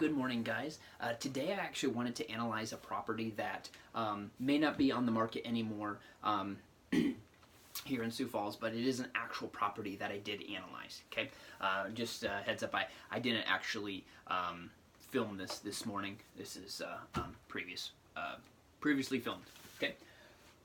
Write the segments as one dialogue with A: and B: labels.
A: Good morning, guys. Today I actually wanted to analyze a property that may not be on the market anymore here in Sioux Falls, but it is an actual property that I did analyze. Okay, just heads up, I didn't actually film this morning. This is previously filmed. Okay.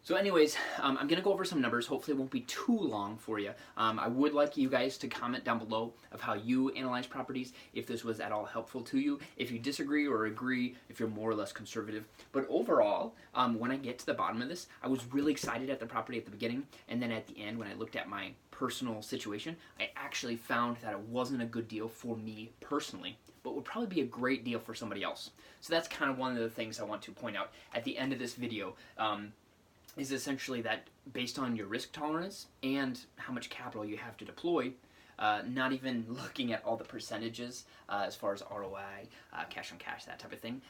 A: So anyways, I'm going to go over some numbers. Hopefully it won't be too long for you. I would like you guys to comment down below of how you analyze properties, if this was at all helpful to you, if you disagree or agree, if you're more or less conservative. But overall, when I get to the bottom of this, I was really excited at the property at the beginning, and then at the end when I looked at my personal situation, I actually found that it wasn't a good deal for me personally, but would probably be a great deal for somebody else. So that's kind of one of the things I want to point out at the end of this video. Is essentially that based on your risk tolerance and how much capital you have to deploy, not even looking at all the percentages as far as ROI, cash on cash, that type of thing,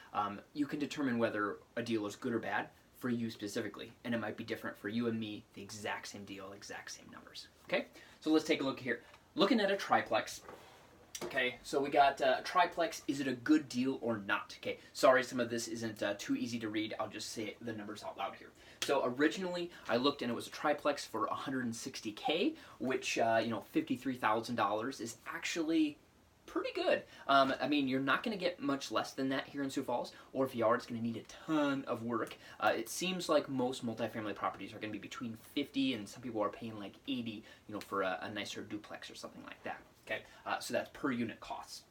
A: you can determine whether a deal is good or bad for you specifically. And it might be different for you and me, the exact same deal, exact same numbers. Okay, so let's take a look here. Looking at a triplex. Okay, so we got a triplex. Is it a good deal or not? Okay, sorry, some of this isn't too easy to read. I'll just say the numbers out loud here. So originally, I looked and it was a triplex for $160K, which $53,000 is actually pretty good. I mean, you're not going to get much less than that here in Sioux Falls, or if you are, it's going to need a ton of work. It seems like most multifamily properties are going to be between 50 and some people are paying like 80, for a nicer duplex or something like that. Okay, so that's per unit costs.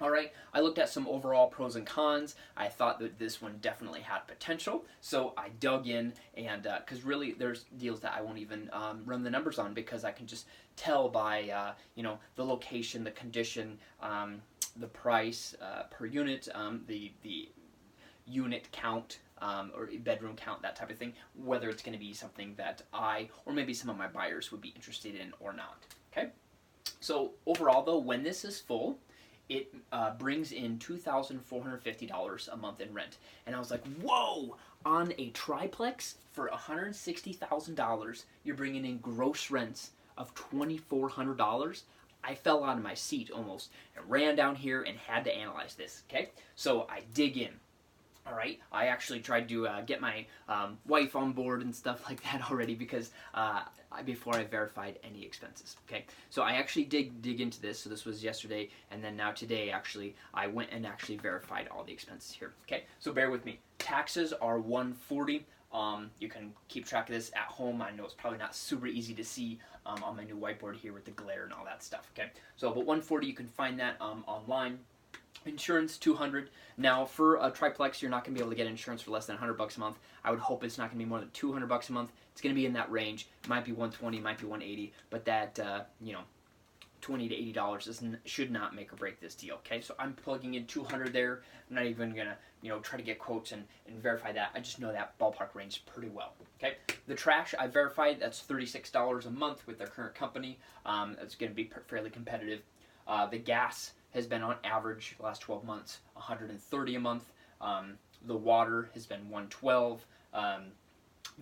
A: All right, I looked at some overall pros and cons. I thought that this one definitely had potential, so I dug in, and because really there's deals that I won't even run the numbers on because I can just tell by the location, the condition, the price per unit, the unit count, or bedroom count, that type of thing, whether it's going to be something that I or maybe some of my buyers would be interested in or not. Okay, so overall though, when this is full, it brings in $2,450 a month in rent. And I was like, whoa, on a triplex for $160,000, you're bringing in gross rents of $2,400. I fell out of my seat almost and ran down here and had to analyze this, okay? So I dig in. All right, I actually tried to get my wife on board and stuff like that already because before I verified any expenses. Okay, so I actually dig into this. So this was yesterday, and then now today actually I went and actually verified all the expenses here. Okay, so bear with me. Taxes are $140. You can keep track of this at home. I know it's probably not super easy to see on my new whiteboard here with the glare and all that stuff. Okay, so but $140, you can find that online. Insurance, $200. Now for a triplex, you're not going to be able to get insurance for less than $100 a month. I would hope it's not going to be more than $200 a month. It's going to be in that range. It might be $120, might be $180, but that $20 to $80 should not make or break this deal. Okay, so I'm plugging in $200 there. I'm not even going to try to get quotes and verify that. I just know that ballpark range pretty well. Okay, the trash I verified, that's $36 a month with their current company. That's going to be fairly competitive. The gas has been on average the last 12 months $130 a month. The water has been $112.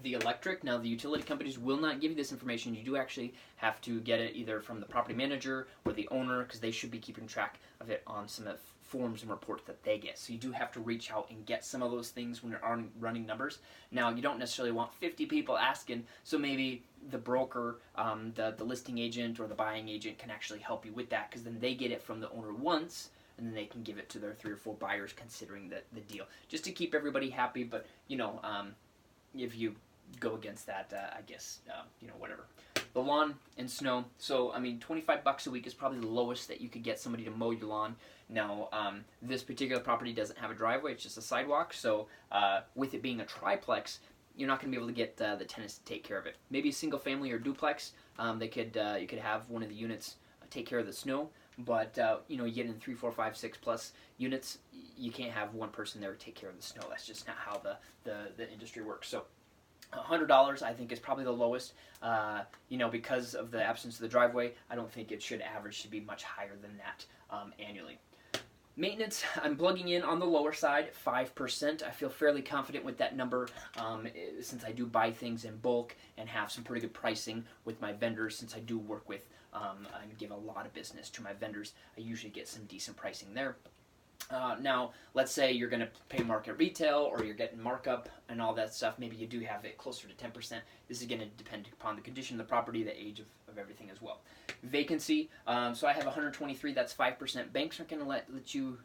A: The electric, now the utility companies will not give you this information. You do actually have to get it either from the property manager or the owner because they should be keeping track of it on some of the forms and reports that they get. So you do have to reach out and get some of those things when you're running numbers. Now you don't necessarily want 50 people asking, so maybe the broker, the listing agent or the buying agent can actually help you with that because then they get it from the owner once and then they can give it to their 3 or 4 buyers considering the deal. Just to keep everybody happy, but if you go against that, I guess, whatever. The lawn and snow. So, I mean, $25 a week is probably the lowest that you could get somebody to mow your lawn. Now, this particular property doesn't have a driveway. It's just a sidewalk. So, with it being a triplex, you're not going to be able to get the tenants to take care of it. Maybe a single family or duplex, you could have one of the units take care of the snow. But, you get in 3, 4, 5, 6 plus units, you can't have one person there to take care of the snow. That's just not how the industry works. So, $100 I think is probably the lowest. Because of the absence of the driveway, I don't think it should average to be much higher than that annually. Maintenance, I'm plugging in on the lower side, 5%. I feel fairly confident with that number since I do buy things in bulk and have some pretty good pricing with my vendors. Since I do work with and give a lot of business to my vendors, I usually get some decent pricing there. Now, let's say you're going to pay market retail or you're getting markup and all that stuff. Maybe you do have it closer to 10%. This is going to depend upon the condition of the property, the age of everything as well. Vacancy, so I have 123, that's 5%. Banks aren't going to let you,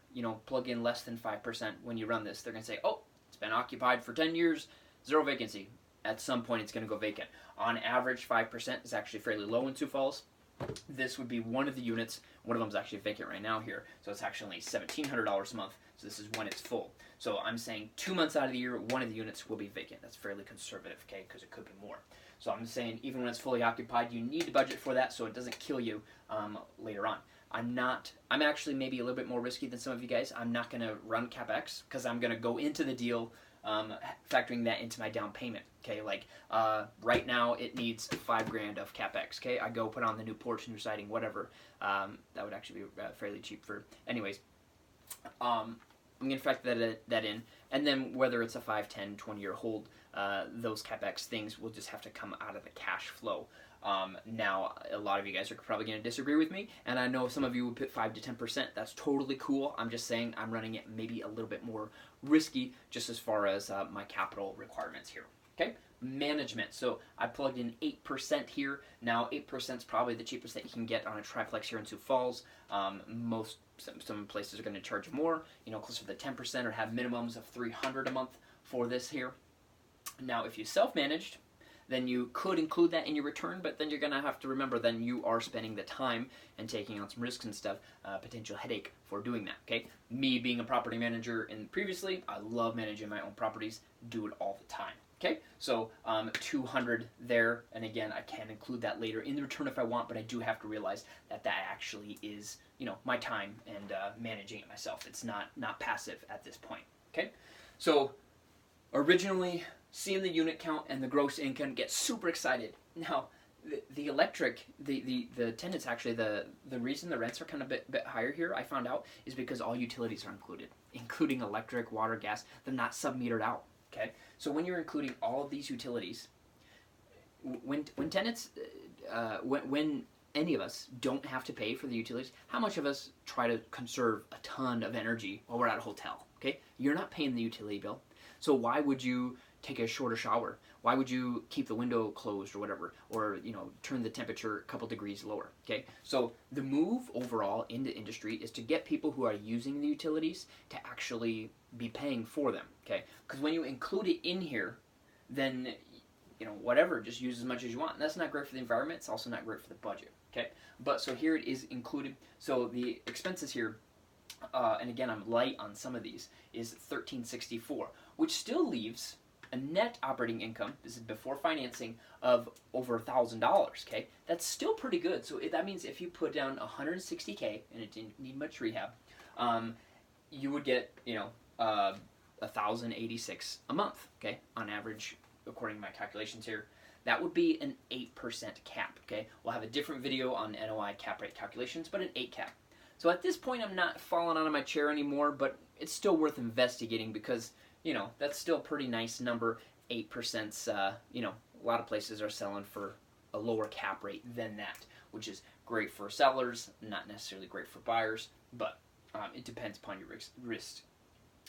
A: plug in less than 5% when you run this. They're going to say, oh, it's been occupied for 10 years, 0 vacancy. At some point, it's going to go vacant. On average, 5% is actually fairly low in Sioux Falls. This would be one of the units. One of them is actually vacant right now here, so it's actually only $1,700 a month. So this is when it's full. So I'm saying 2 months out of the year, one of the units will be vacant. That's fairly conservative, okay, because it could be more. So I'm saying even when it's fully occupied, you need to budget for that so it doesn't kill you later on. I'm actually maybe a little bit more risky than some of you guys. I'm not going to run CapEx because I'm going to go into the deal factoring that into my down payment. Okay, like right now it needs $5,000 of CapEx. Okay, I go put on the new porch, new siding, whatever. That would actually be fairly cheap for. Anyways, I'm gonna factor that in, and then whether it's a 5, 10, 20-year hold, those CapEx things will just have to come out of the cash flow. Now, a lot of you guys are probably going to disagree with me, and I know some of you would put 5 to 10%. That's totally cool. I'm just saying I'm running it maybe a little bit more risky just as far as my capital requirements here. Okay, management. So I plugged in 8% here. Now, 8% is probably the cheapest that you can get on a triplex here in Sioux Falls. Some places are going to charge more, closer to the 10%, or have minimums of $300 a month for this here. Now, if you self-managed, then you could include that in your return, but then you're going to have to remember then you are spending the time and taking on some risks and stuff, potential headache for doing that, okay? Me being a property manager previously, I love managing my own properties, do it all the time, okay? So $200 there, and again, I can include that later in the return if I want, but I do have to realize that that actually is, my time and managing it myself. It's not passive at this point, okay? So originally, seeing the unit count and the gross income, get super excited. Now, the electric, the tenants actually, the reason the rents are kind of bit higher here, I found out, is because all utilities are included, including electric, water, gas. They're not sub-metered out, okay? So when you're including all of these utilities, when tenants, when any of us don't have to pay for the utilities, how much of us try to conserve a ton of energy while we're at a hotel, okay? You're not paying the utility bill. So why would you take a shorter shower? Why would you keep the window closed or whatever? Or, turn the temperature a couple degrees lower, okay? So the move overall in the industry is to get people who are using the utilities to actually be paying for them, okay? Because when you include it in here, then, whatever, just use as much as you want. And that's not great for the environment. It's also not great for the budget, okay? But so here it is included. So the expenses here, and again, I'm light on some of these, is $1,364, which still leaves a net operating income, this is before financing, of over $1,000, okay? That's still pretty good. So that means if you put down $160K, and it didn't need much rehab, you would get, $1,086 a month, okay? On average, according to my calculations here. That would be an 8% cap, okay? We'll have a different video on NOI cap rate calculations, but an 8 cap. So at this point, I'm not falling out of my chair anymore, but it's still worth investigating because, that's still a pretty nice number. 8%'s, a lot of places are selling for a lower cap rate than that, which is great for sellers, not necessarily great for buyers, but it depends upon your risk.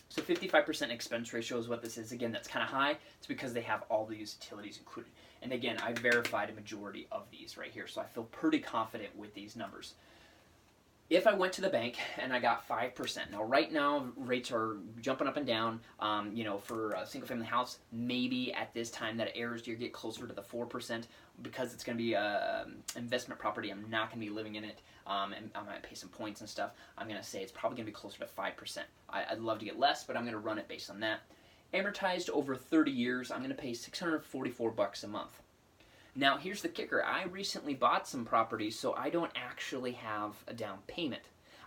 A: So 55% expense ratio is what this is. Again, that's kind of high. It's because they have all these utilities included. And again, I verified a majority of these right here, so I feel pretty confident with these numbers. If I went to the bank and I got 5%, now right now rates are jumping up and down, for a single family house, maybe at this time that airs, you get closer to the 4% because it's going to be an investment property. I'm not going to be living in it, and I might pay some points and stuff. I'm going to say it's probably going to be closer to 5%. I'd love to get less, but I'm going to run it based on that. Amortized over 30 years, I'm going to pay $644 a month. Now, here's the kicker. I recently bought some properties, so I don't actually have a down payment.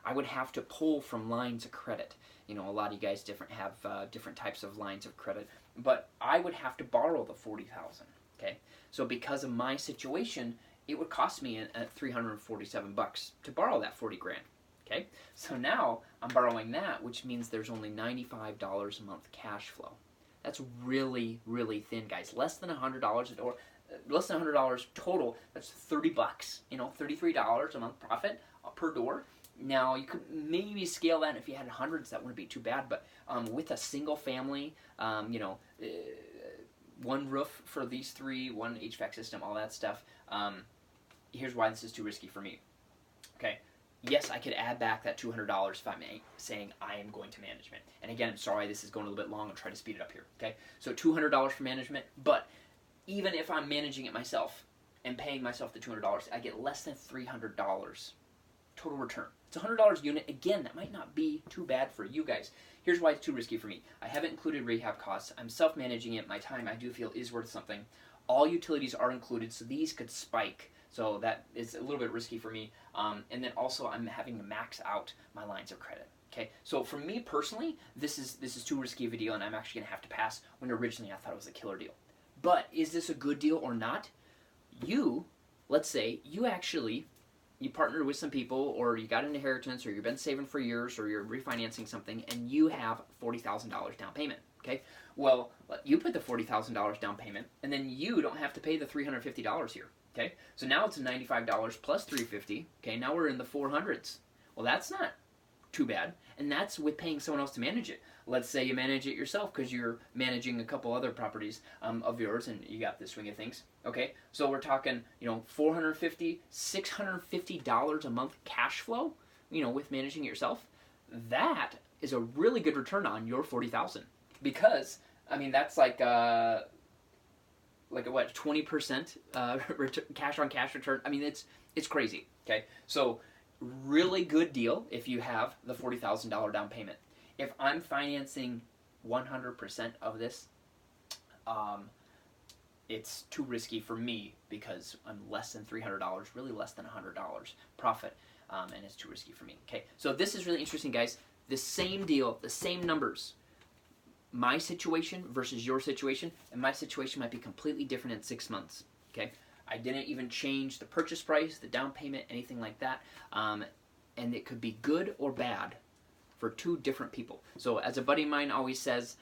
A: I would have to pull from lines of credit. A lot of you guys have different types of lines of credit, but I would have to borrow the $40,000. Okay, so because of my situation, it would cost me $347 to borrow that $40,000. Okay, so now I'm borrowing that, which means there's only $95 a month cash flow. That's really, really thin, guys. Less than $100 or less than $100 total. That's $30, $33 a month profit per door. Now, you could maybe scale that if you had hundreds, that wouldn't be too bad, but with a single family, one roof for these three, one HVAC system, all that stuff, here's why this is too risky for me. Okay, yes, I could add back that $200 if I'm saying I am going to management. And again, I'm sorry, this is going a little bit long. I'll try to speed it up here. Okay, so $200 for management, but even if I'm managing it myself and paying myself the $200, I get less than $300 total return. It's a $100 a unit. Again, that might not be too bad for you guys. Here's why it's too risky for me. I haven't included rehab costs. I'm self-managing it. My time, I do feel, is worth something. All utilities are included, so these could spike. So that is a little bit risky for me. And then also, I'm having to max out my lines of credit. Okay, so for me personally, this is too risky of a deal, and I'm actually going to have to pass when originally I thought it was a killer deal. But is this a good deal or not? Let's say you partnered with some people, or you got an inheritance, or you've been saving for years, or you're refinancing something, and you have $40,000 down payment. Okay, well, you put the $40,000 down payment, and then you don't have to pay the $350 here. Okay, so now it's $95 plus $350. Okay, now we're in the 400s. Well, that's not too bad, and that's with paying someone else to manage it. Let's say you manage it yourself because you're managing a couple other properties of yours, and you got the swing of things. Okay, so we're talking, $450, $650 a month cash flow, with managing it yourself. That is a really good return on your $40,000, because that's like what, 20% cash on cash return. It's crazy. Okay, so really good deal if you have the $40,000 down payment. If I'm financing 100% of this, it's too risky for me because I'm less than $300, really less than $100 profit, and it's too risky for me. Okay, so this is really interesting, guys. The same deal, the same numbers. My situation versus your situation, and my situation might be completely different in 6 months. Okay, I didn't even change the purchase price, the down payment, anything like that, and it could be good or bad for two different people. So as a buddy of mine always says,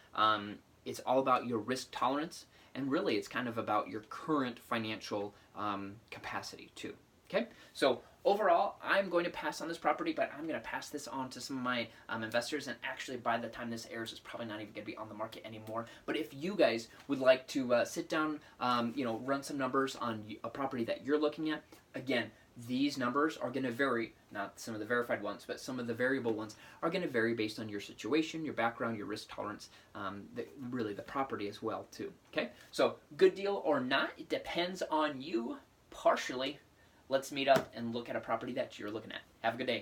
A: it's all about your risk tolerance, and really it's kind of about your current financial capacity too. Okay, so overall, I'm going to pass on this property, but I'm going to pass this on to some of my investors, and actually by the time this airs, it's probably not even going to be on the market anymore. But if you guys would like to sit down, run some numbers on a property that you're looking at, again, these numbers are going to vary, not some of the verified ones, but some of the variable ones are going to vary based on your situation, your background, your risk tolerance, really the property as well too. Okay, so good deal or not, it depends on you partially. Let's meet up and look at a property that you're looking at. Have a good day.